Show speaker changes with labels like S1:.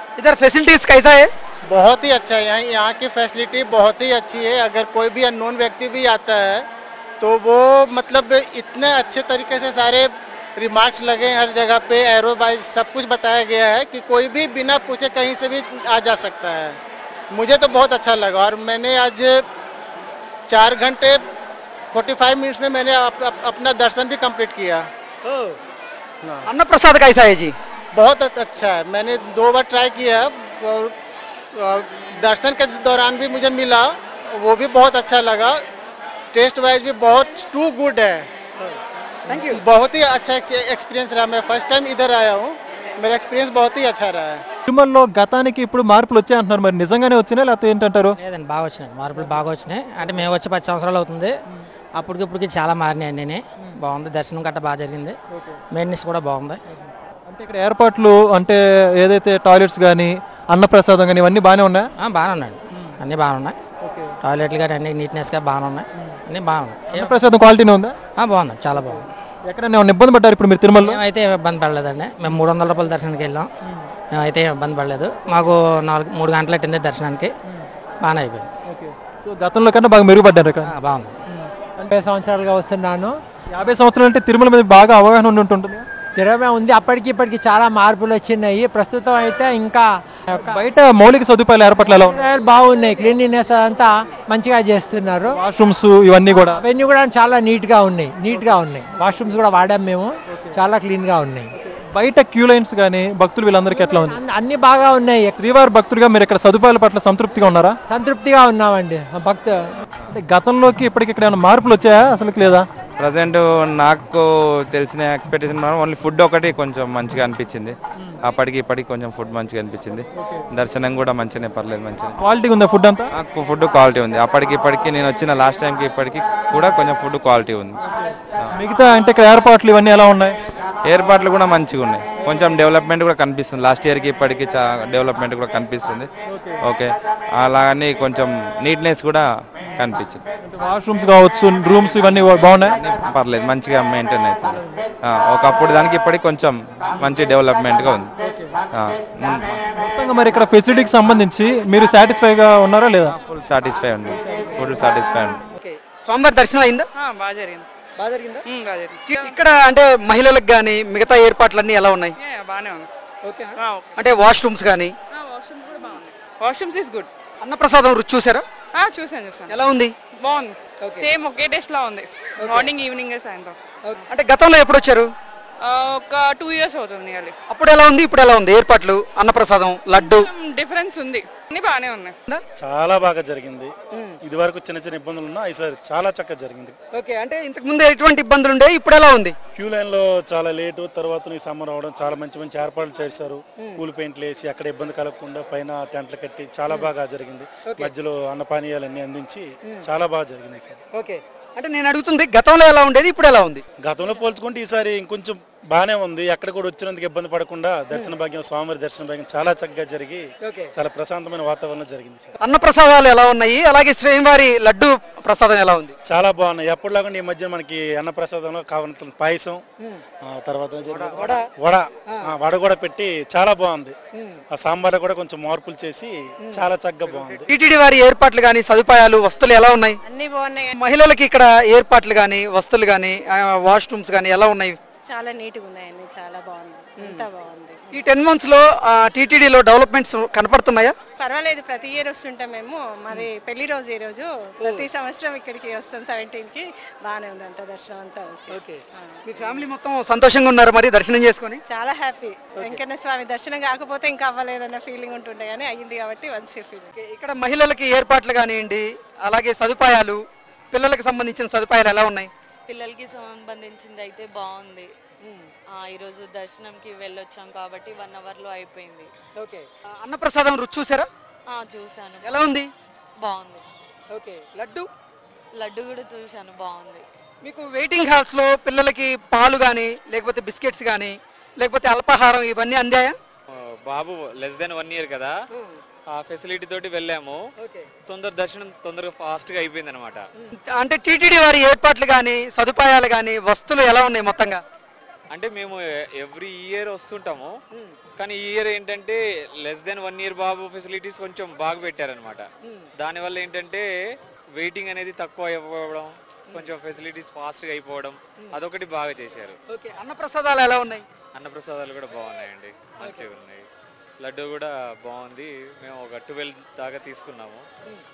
S1: इधर फैसिलिटीज कैसा है?
S2: बहुत ही अच्छा है। यहाँ की फैसिलिटी बहुत ही अच्छी है। अगर कोई भी अननोन व्यक्ति भी आता है तो वो मतलब इतने अच्छे तरीके से सारे रिमार्क्स लगे हैं हर जगह पे, एरो वाइज सब कुछ बताया गया है कि कोई भी बिना पूछे कहीं से भी आ जा सकता है। मुझे तो बहुत अच्छा लगा और मैंने आज 4 घंटे 45 मिनट्स में मैंने अपना दर्शन भी कंप्लीट किया।
S1: अन्न प्रसाद कैसा है जी?
S2: बहुत अच्छा है। मैंने 2 बार ट्राई किया और दर्शन के दौरान भी मुझे मिला, वो भी बहुत अच्छा लगा। टेस्ट वाइज भी बहुत टू गुड है।
S1: Thank you.
S2: बहुत ही अच्छा एक्सपीरियंस रहा। मैं फर्स्ट टाइम इधर आया हूँ, मेरा एक्सपीरियंस बहुत ही अच्छा रहा है।
S3: తిరుమలలో గతానికి ఇప్పుడు మార్పులు వచ్చాయంటున్నారు, మరి నిజంగానే వచ్చినాయి లేకపోతే ఏంటంటారు?
S4: లేదండి, బాగా వచ్చినాయి, మార్పులు బాగా వచ్చినాయి. అంటే మేము వచ్చి 10 సంవత్సరాలు అవుతుంది. అప్పటికిప్పటికి చాలా మారినాయి అన్నీ. బాగుంది, దర్శనం గట్ట బాగా జరిగింది, మెయింటెనెన్స్ కూడా బాగుంది.
S3: అంటే ఇక్కడ ఏర్పాట్లు అంటే ఏదైతే టాయిలెట్స్ కానీ అన్నప్రసాదం కానీ ఇవన్నీ బాగానే ఉన్నాయా?
S4: బాగానే ఉన్నాయి, అన్నీ బాగానే ఉన్నాయి. టాయిలెట్లు కానీ అన్ని నీట్నెస్గా బాగానే ఉన్నాయి, అన్నీ బాగున్నాయి.
S3: అన్నప్రసాదం క్వాలిటీనే ఉందా?
S4: బాగుంది, చాలా బాగుంది.
S3: ఎక్కడైనా ఏమైనా ఇబ్బంది పడ్డారు ఇప్పుడు మీరు తిరుమలలో?
S4: మేమైతే ఇబ్బంది పడలేదండి. మేము 300 రూపాయల దర్శనానికి వెళ్ళాం, మేమైతే ఇబ్బంది పడలేదు. మాకు 3 గంటలు అట్టింది దర్శనానికి, బాగానే అయిపోయింది.
S3: సో గతంలో కన్నా బాగా మెరుగుపడ్డారు ఇక్కడ?
S4: బాగుంది.
S5: 50 సంవత్సరాలుగా వస్తున్నాను.
S3: 50 సంవత్సరాలు అంటే తిరుమల మీద బాగా అవగాహన ఉండి ఉంటుంది.
S5: తిరుమల ఉంది, అప్పటికి ఇప్పటికి చాలా మార్పులు వచ్చినాయి. ప్రస్తుతం అయితే ఇంకా
S3: బయట మౌలిక సదుపాయాలు ఏర్పాట్లు ఎలా ఉన్నాయి?
S5: బాగున్నాయి, క్లీన్లీనెస్ అంతా మంచిగా చేస్తున్నారు.
S3: వాష్రూమ్స్ ఇవన్నీ కూడా
S5: అవన్నీ కూడా చాలా నీట్గా ఉన్నాయి. వాష్రూమ్స్ కూడా వాడాం మేము, చాలా క్లీన్గా ఉన్నాయి.
S3: బయట క్యూ లైన్స్ కానీ భక్తులు వీళ్ళందరికీ ఎట్లా ఉంది?
S5: అన్ని బాగా ఉన్నాయి.
S3: శ్రీవారి భక్తుడిగా మీరు ఇక్కడ సదుపాయాల పట్ల సంతృప్తిగా ఉన్నారా?
S5: సంతృప్తిగా ఉన్నామండి.
S3: అంటే గతంలోకి ఇప్పటికి ఇక్కడ ఏమైనా మార్పులు వచ్చాయా అసలు లేదా?
S6: ప్రజెంట్ నాకు తెలిసిన ఎక్స్పెక్టేషన్ ఓన్లీ ఫుడ్ ఒకటి కొంచెం మంచిగా అనిపించింది. అప్పటికి ఇప్పటికి కొంచెం ఫుడ్ మంచిగా అనిపించింది. దర్శనం కూడా మంచిగానే, పర్లేదు, మంచిగా
S3: క్వాలిటీ ఉందా ఫుడ్ అంతా?
S6: ఫుడ్ క్వాలిటీ ఉంది. అప్పటికి ఇప్పటికి నేను వచ్చిన లాస్ట్ టైంకి ఇప్పటికి కూడా కొంచెం ఫుడ్ క్వాలిటీ ఉంది.
S3: మిగతా అంటే ఇక్కడ ఏర్పాట్లు ఇవన్నీ ఎలా ఉన్నాయి?
S6: ఏర్పాట్లు కూడా మంచిగా ఉన్నాయి, కొంచెం డెవలప్మెంట్ కూడా కనిపిస్తుంది. లాస్ట్ ఇయర్కి ఇప్పటికి డెవలప్మెంట్ కూడా కనిపిస్తుంది. ఓకే, అలాగని కొంచెం నీట్నెస్ కూడా కనిపించింది.
S3: వాష్రూమ్స్ కావచ్చు, రూమ్స్ ఇవన్నీ బాగున్నాయి,
S6: పర్లేదు, మంచిగా మెయింటైన్ అవుతుంది. ఒకప్పుడు దానికి ఇప్పటికి కొంచెం మంచి డెవలప్మెంట్గా ఉంది.
S3: మొత్తంగా మరి ఇక్కడ ఫెసిలిటీకి సంబంధించి మీరు సాటిస్ఫైగా ఉన్నారా లేదా?
S6: ఫుల్ సాటిస్ఫై ఉంది, ఫుల్ సాటిస్ఫై ఉంది.
S1: స్వామివారి దర్శనం అయిందా?
S7: బాగా జరిగింది.
S1: బాగా జరిగిందా?
S7: బాగా జరిగింది.
S1: ఇక్కడ అంటే మహిళలకు కానీ మిగతా ఏర్పాట్లన్నీ ఎలా ఉన్నాయి?
S7: బాగానే ఉంది.
S1: ఓకే, అంటే వాష్రూమ్స్ కానీ?
S7: వాష్రూమ్స్ కూడా బాగుంది. Washrooms is good.
S1: అన్నప్రసాదం రుచి చూసారా?
S7: చూసాను.
S1: ఎలా ఉంది?
S7: బాగుంది, సేమ్ ఒకే టేస్ట్ లా ఉంది. మార్నింగ్ ఈవినింగ్ సాయంత్రం.
S1: అంటే గతంలో ఎప్పుడు వచ్చారు?
S7: ఒక 2 years అవుతుంది.
S1: అప్పుడు ఎలా ఉంది, ఇప్పుడు ఎలా ఉంది ఏర్పాట్లు? అన్నప్రసాదం, లడ్డు
S7: డిఫరెన్స్ ఉంది, అన్ని బాగానే ఉన్నాయి.
S8: చాలా బాగా జరిగింది. ఇది వరకు చిన్న చిన్న ఇబ్బందులు ఉన్నా ఈసారి చాలా చక్కగా జరిగింది.
S1: ఓకే, అంటే ఇంతకు ముందు ఎటువంటి ఇబ్బందులు ఉండే, ఇప్పుడు ఎలా ఉంది?
S8: క్యూ లైన్ లో చాలా లేటు, తర్వాత ఈ సమ్మర్ అవడం, చాలా మంచి మంచి ఏర్పాట్లు చేశారు. పూల్ పెయింట్లు వేసి అక్కడ ఇబ్బంది కలగకుండా పైన టెంట్లు కట్టి చాలా బాగా జరిగింది. మధ్యలో అన్నపానీయాలన్నీ అందించి చాలా బాగా జరిగింది సార్.
S1: ఓకే, అంటే నేను అడుగుతుంది గతంలో ఎలా ఉండేది, ఇప్పుడు ఎలా ఉంది?
S8: గతంలో పోల్చుకుంటే ఈసారి ఇంకొంచెం బాగానే ఉంది. ఎక్కడ కూడా వచ్చినందుకు ఇబ్బంది పడకుండా దర్శన భాగ్యం, స్వామివారి దర్శన భాగ్యం చాలా చక్కగా జరిగి చాలా ప్రశాంతమైన వాతావరణం జరిగింది సార్.
S1: అన్న ప్రసాదాలు ఎలా ఉన్నాయి, అలాగే శ్రీవారి లడ్డు ప్రసాదం ఎలా ఉంది?
S8: చాలా బాగున్నాయి. ఎప్పటిలాగా ఈ మధ్య మనకి అన్న ప్రసాదంలో కావాల్సిన పాయసం, తర్వాత వడ కూడా పెట్టి చాలా బాగుంది. ఆ సాంబార్ కూడా కొంచెం మార్పులు చేసి చాలా చక్కగా బాగుంది.
S1: టీటీడీ వారి ఏర్పాట్లు కానీ సదుపాయాలు, వస్తువులు ఎలా ఉన్నాయి?
S7: అన్ని బాగున్నాయి.
S1: మహిళలకి ఇక్కడ ఏర్పాట్లు కానీ వస్తువులు కానీ వాష్రూమ్స్ కానీ ఎలా ఉన్నాయి?
S7: చాలా నీట్గా ఉన్నాయండి, చాలా బాగుంది, అంతా బాగుంది.
S1: ఈ 10 months లో టీటీడీలో డెవలప్మెంట్స్ కనపడుతున్నాయా?
S7: పర్వాలేదు, ప్రతి ఇయర్ వస్తుంటాం మేము. మరి పెళ్లి రోజు ఈ రోజు, ప్రతి సంవత్సరం ఇక్కడికి వస్తాం 17కి. బాగానే ఉంది అంత దర్శనం అంతా.
S1: ఓకే, మీ ఫ్యామిలీ మొత్తం సంతోషంగా ఉన్నారు మరి దర్శనం చేసుకొని?
S7: చాలా హ్యాపీ. వెంకన్న స్వామి దర్శనం కాకపోతే ఇంకా అవ్వలేదన్న ఫీలింగ్ ఉంటుండే, కానీ అయ్యింది కాబట్టి మంచి ఫీలింగ్.
S1: ఇక్కడ మహిళలకి ఏర్పాట్లు కానివ్వండి, అలాగే సదుపాయాలు, పిల్లలకు సంబంధించిన సదుపాయాలు ఎలా ఉన్నాయి?
S9: పిల్లలకి సంబంధించింది అయితే బాగుంది. ఈరోజు దర్శనంకి వెళ్ళొచ్చాం కాబట్టి 1 hourలో అయిపోయింది.
S1: ఓకే, అన్నప్రసాదం రుచి చూసారా?
S9: చూశాను.
S1: ఎలా ఉంది?
S9: బాగుంది.
S1: ఓకే, లడ్డు
S9: కూడా చూశాను, బాగుంది.
S1: మీకు వెయిటింగ్ హాల్స్లో పిల్లలకి పాలు కానీ, లేకపోతే బిస్కెట్స్ కానీ, లేకపోతే అల్పాహారం ఇవన్నీ అందాయా?
S10: బాబు లెస్ దెన్ 1 year కదా, ఆ ఫెసిలిటీ తోటి వెళ్ళాము. దర్శనం తొందరగా ఫాస్ట్ గా అయిపోయింది అనమాట.
S1: అంటే టీటీడీ వారి ఏర్పాట్లు కానీ సదుపాయాలు కానీ వస్తువులు ఎలా ఉన్నాయి మొత్తంగా?
S10: అంటే మేము ఎవ్రీ ఇయర్ వస్తుంటాము, కానీ ఈ ఇయర్ ఏంటంటే లెస్ దెన్ 1 ఇయర్ బాబు ఫెసిలిటీస్ కొంచెం బాగా పెట్టారనమాట. దానివల్ల ఏంటంటే వెయిటింగ్ అనేది తక్కువ అయిపోవడం, కొంచెం ఫెసిలిటీస్ ఫాస్ట్గా అయిపోవడం, అదొకటి బాగా చేశారు.
S1: ఓకే, అన్నప్రసాదాలు ఎలా ఉన్నాయి?
S10: అన్నప్రసాదాలు కూడా బాగున్నాయండి, మంచిగా ఉన్నాయి. లడ్డు కూడా బాగుంది, మేము ఒక 12 దాకా తీసుకున్నాము.